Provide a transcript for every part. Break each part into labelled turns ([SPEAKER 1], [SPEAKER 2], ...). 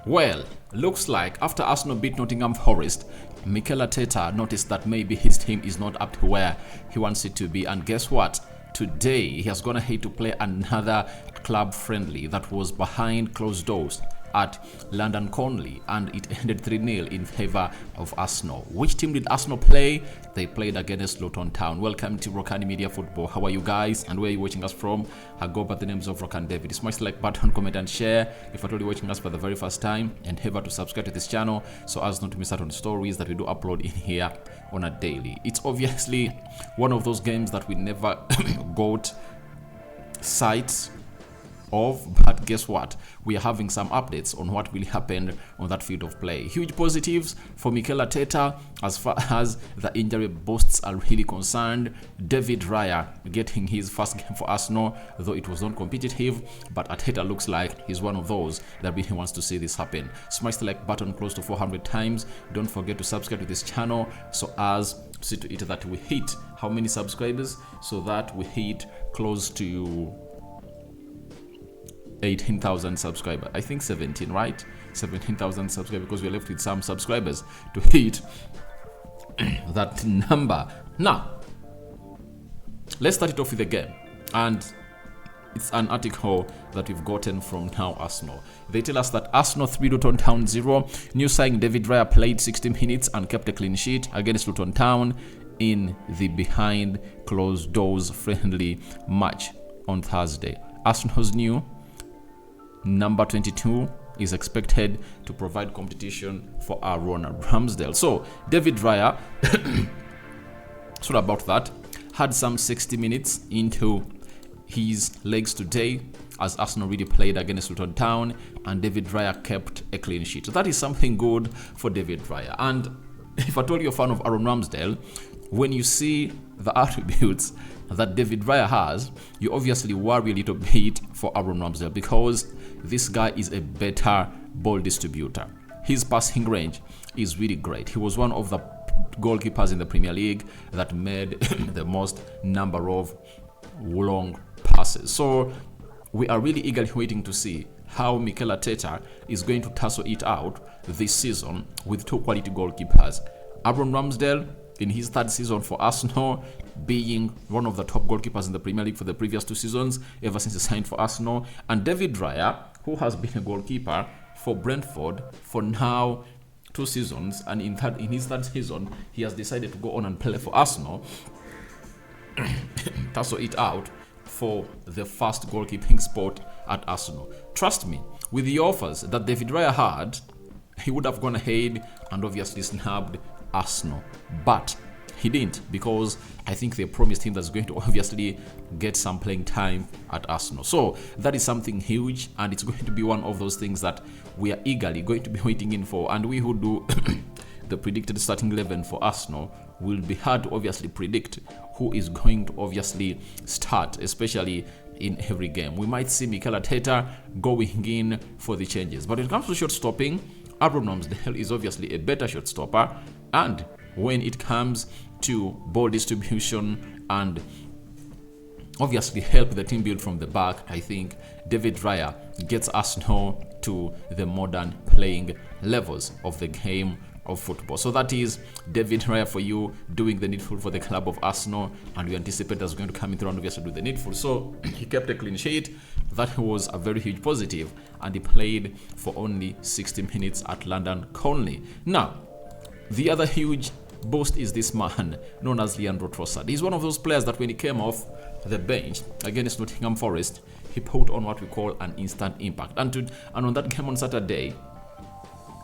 [SPEAKER 1] Well, looks like after Arsenal beat Nottingham Forest, Mikel Arteta noticed that maybe his team is not up to where he wants it to be. And guess what? Today, he has gone ahead to play another club friendly that was behind closed doors at London Conley, and it ended 3-0 in favor of Arsenal. Which team did Arsenal play? They played against Luton Town. Welcome to Rokani Media Football. How are you guys, and where are you watching us from? I go by the names of Rokani David. Smash the like button, comment and share if you're watching us for the very first time, and endeavor to subscribe to this channel so as not to miss out on stories that we do upload in here on a daily. It's obviously one of those games that we never got sight of, but guess what? We are having some updates on what really happened on that field of play. Huge positives for Mikel Arteta as far as the injury bursts are really concerned. David Raya getting his first game for Arsenal, though it was not competitive, but Arteta looks like he's one of those that really wants to see this happen. Smash the like button close to 400 times. Don't forget to subscribe to this channel so as see to it that we hit how many subscribers, so that we hit close to 18,000 subscribers. I think 17, right? 17,000 subscribers, because we're left with some subscribers to hit that number. Now, let's start it off with the game. And it's an article that we've gotten from Now Arsenal. They tell us that Arsenal 3, Luton Town 0. New signing David Raya played 60 minutes and kept a clean sheet against Luton Town in the behind closed doors friendly match on Thursday. Arsenal's new number 22 is expected to provide competition for Aaron Ramsdale. So David Raya, sorry about that, had some 60 minutes into his legs today as Arsenal really played against Luton Town, and David Raya kept a clean sheet. So that is something good for David Raya. And if at all you're a fan of Aaron Ramsdale, when you see the attributes that David Raya has, you obviously worry a little bit for Aaron Ramsdale, because this guy is a better ball distributor. His passing range is really great. He was one of the goalkeepers in the Premier League that made the most number of long passes. So we are really eagerly waiting to see how Mikel Arteta is going to tussle it out this season with two quality goalkeepers. Aaron Ramsdale, in his third season for Arsenal, being one of the top goalkeepers in the Premier League for the previous 2 seasons, ever since he signed for Arsenal. And David Raya, who has been a goalkeeper for Brentford for now 2 seasons, and in his third season, he has decided to go on and play for Arsenal, tussle it out for the first goalkeeping spot at Arsenal. Trust me, with the offers that David Raya had, he would have gone ahead and obviously snapped Arsenal, but he didn't, because I think they promised him that's going to obviously get some playing time at Arsenal. So that is something huge, and it's going to be one of those things that we are eagerly going to be waiting in for. And we who do the predicted starting 11 for Arsenal will be hard to obviously predict who is going to obviously start, especially in every game. We might see Mikel Arteta going in for the changes, but when it comes to shot stopping, Aaron Ramsdale is obviously a better shot stopper, and when it comes to ball distribution and obviously help the team build from the back, I think David Raya gets Arsenal to the modern playing levels of the game of football. So that is David Raya for you, doing the needful for the club of Arsenal, and we anticipate that's going to come in through and obviously do the needful. So he kept a clean sheet. That was a very huge positive, and he played for only 60 minutes at London Conley. Now, the other huge boost is this man known as Leandro Trossard. He's one of those players that when he came off the bench against Nottingham Forest, he put on what we call an instant impact. And on that game on Saturday,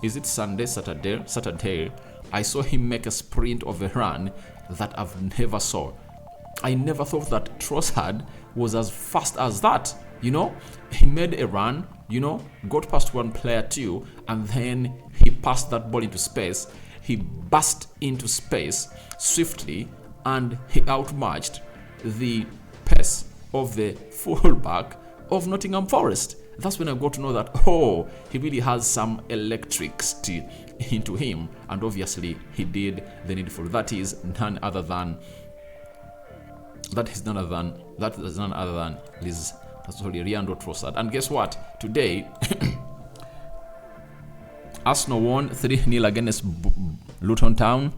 [SPEAKER 1] is it Saturday, I saw him make a sprint of a run that I've never saw. I never thought that Trossard was as fast as that. You know, he made a run, got past one player too, and then he passed that ball into space. He burst into space swiftly, and he outmatched the pace of the fullback of Nottingham Forest. That's when I got to know that, he really has some electricity into him, and obviously he did the needful. That is none other than Leandro Trossard. And guess what? Today, Arsenal won 3-0 against Luton Town.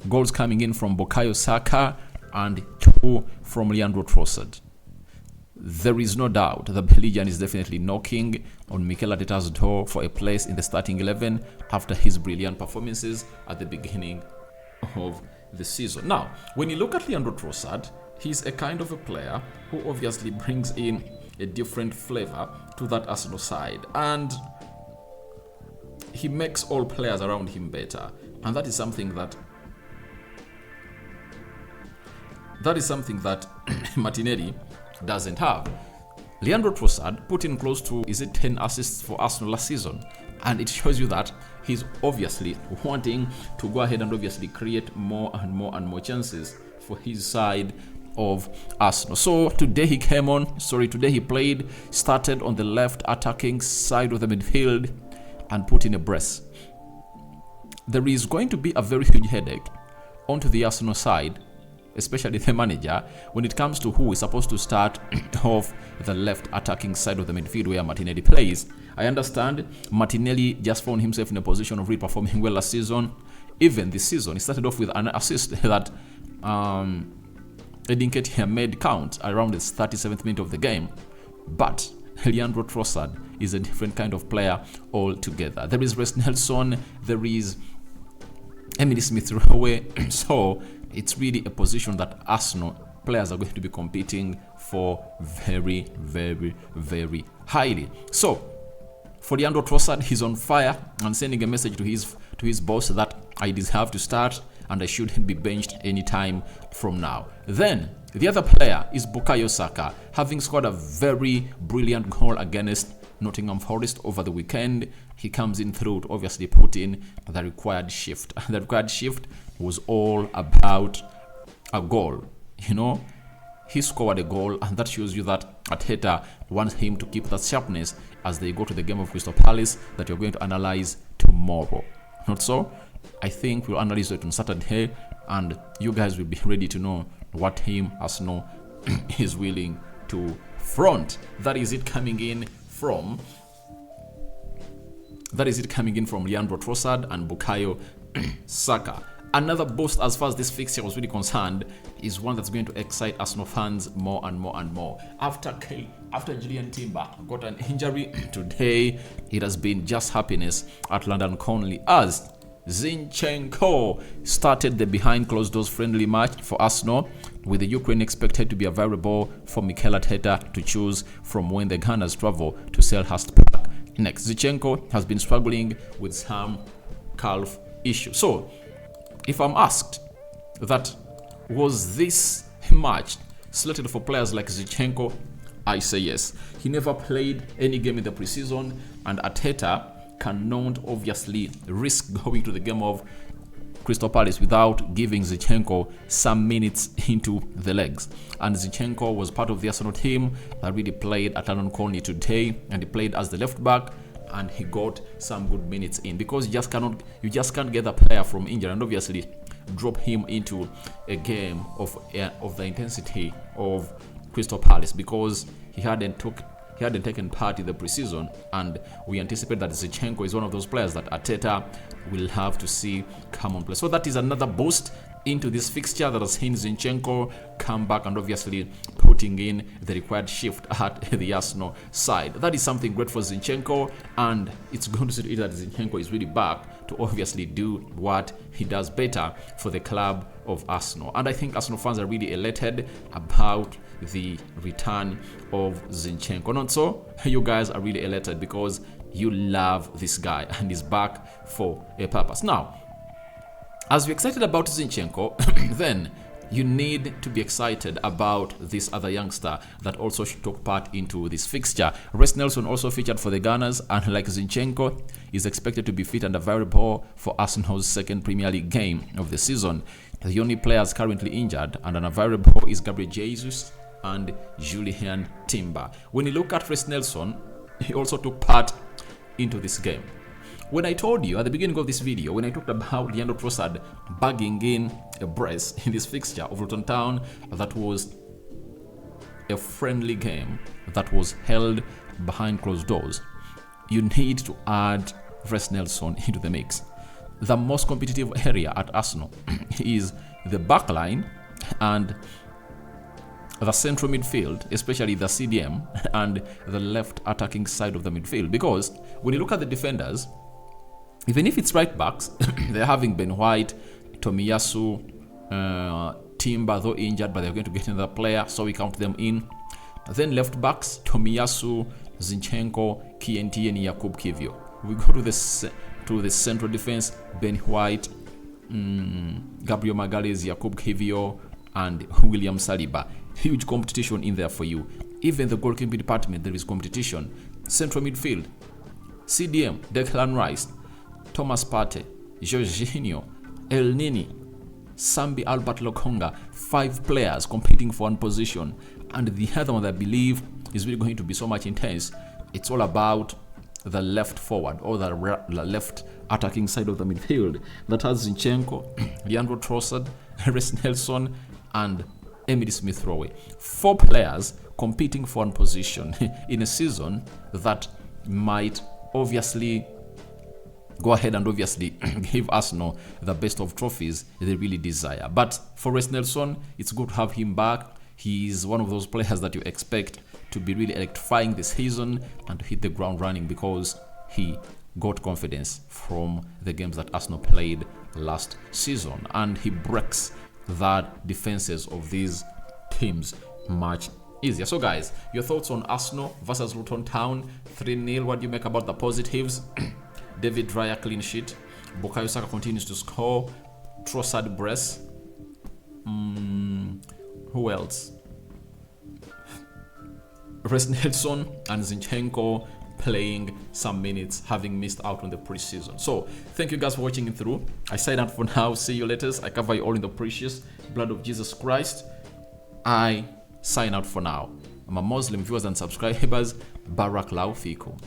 [SPEAKER 1] Goals coming in from Bukayo Saka and 2 from Leandro Trossard. There is no doubt the Belgian is definitely knocking on Mikel Arteta's door for a place in the starting 11 after his brilliant performances at the beginning of the season. Now, when you look at Leandro Trossard, he's a kind of a player who obviously brings in a different flavor to that Arsenal side, and he makes all players around him better, and that is something that Martinelli doesn't have. Leandro Trossard put in close to 10 assists for Arsenal last season, and it shows you that he's obviously wanting to go ahead and obviously create more and more chances for his side of Arsenal. So today he played, started on the left attacking side of the midfield and put in a brace. There is going to be a very huge headache onto the Arsenal side, especially the manager, when it comes to who is supposed to start off the left attacking side of the midfield where Martinelli plays. I understand Martinelli just found himself in a position of really performing well last season. Even this season, he started off with an assist that Edin Nketiah made count around the 37th minute of the game. But Leandro Trossard is a different kind of player altogether. There is Reece Nelson, there is Emily Smith-Rowe, so it's really a position that Arsenal players are going to be competing for very, very, very highly. So, for Leandro Trossard, he's on fire and sending a message to his boss that I deserve to start and I shouldn't be benched anytime from now. Then, the other player is Bukayo Saka, having scored a very brilliant goal against Nottingham Forest over the weekend. He comes in through to obviously put in the required shift. The required shift was all about a goal. You know, he scored a goal, and that shows you that Arteta wants him to keep that sharpness as they go to the game of Crystal Palace that you're going to analyze tomorrow. Not so? I think we'll analyze it on Saturday, and you guys will be ready to know what team Arsenal is willing to front. That is it coming in from Leandro Trossard and Bukayo Saka. Another boost as far as this fixture was really concerned is one that's going to excite Arsenal fans more and more. After Julian Timber got an injury today, it has been just happiness at London Conley as Zinchenko started the behind closed doors friendly match for Arsenal, with the Ukraine expected to be available for Mikel Arteta to choose from when the Gunners travel to Selhurst Park. Next, Zinchenko has been struggling with some calf issues. So, if I'm asked that was this match slated for players like Zinchenko, I say yes. He never played any game in the preseason, and Arteta cannot obviously risk going to the game of Crystal Palace without giving Zinchenko some minutes into the legs. And Zinchenko was part of the Arsenal team that really played at London Conley today, and he played as the left back, and he got some good minutes in, because you just can't get a player from injury and obviously drop him into a game of the intensity of Crystal Palace, because he hadn't taken part in the preseason, and we anticipate that Zinchenko is one of those players that Arteta will have to see come on play. So that is another boost into this fixture that has seen Zinchenko come back and obviously putting in the required shift at the Arsenal side. That is something great for Zinchenko, and it's going to see that Zinchenko is really back to obviously do what he does better for the club of Arsenal. And I think Arsenal fans are really elated about the return of Zinchenko. Not so? You guys are really elated because you love this guy and he's back for a purpose. Now, as we're excited about Zinchenko, then you need to be excited about this other youngster that also took part into this fixture. Reece Nelson also featured for the Gunners, and like Zinchenko, is expected to be fit and available for Arsenal's second Premier League game of the season. The only players currently injured and unavailable is Gabriel Jesus and Julian Timber. When you look at Reece Nelson, he also took part into this game. When I told you at the beginning of this video, when I talked about Leandro Trossard bagging in a brace in this fixture of Luton Town, that was a friendly game that was held behind closed doors, you need to add Reece Nelson into the mix. The most competitive area at Arsenal is the back line and the central midfield, especially the CDM and the left attacking side of the midfield. Because when you look at the defenders, even if it's right backs, they're having Ben White, Tomiyasu, Timber, though injured, but they're going to get another player, so we count them in. Then left backs, Tomiyasu, Zinchenko, KNT, and Jakub Kiwior. We go to the central defense, Ben White, Gabriel Magalhaes, Jakub Kiwior, and William Saliba. Huge competition in there for you. Even the goalkeeping department, there is competition. Central midfield, CDM, Declan Rice, Thomas Partey, Jorginho, El Nini, Sambi Albert Lokonga. 5 players competing for one position. And the other one that I believe is really going to be so much intense, it's all about the left forward or the left attacking side of the midfield. That has Zinchenko, Leandro Trossard, Reece Nelson, and Emily Smith-Rowe. 4 players competing for one position in a season that might obviously go ahead and obviously give Arsenal the best of trophies they really desire. But for Reece Nelson, it's good to have him back. He's one of those players that you expect to be really electrifying this season and to hit the ground running, because he got confidence from the games that Arsenal played last season, and he breaks the defenses of these teams much easier. So guys, your thoughts on Arsenal versus Luton Town 3-0. What do you make about the positives? David Raya clean sheet, Bukayo Saka continues to score, Trossard brace. Who else? Reece Nelson and Zinchenko playing some minutes, having missed out on the preseason. So thank you guys for watching it through. I sign out for now. See you later. I cover you all in the precious blood of Jesus Christ. I sign out for now. I'm a Muslim. Viewers and subscribers, Barakallahu Fikum.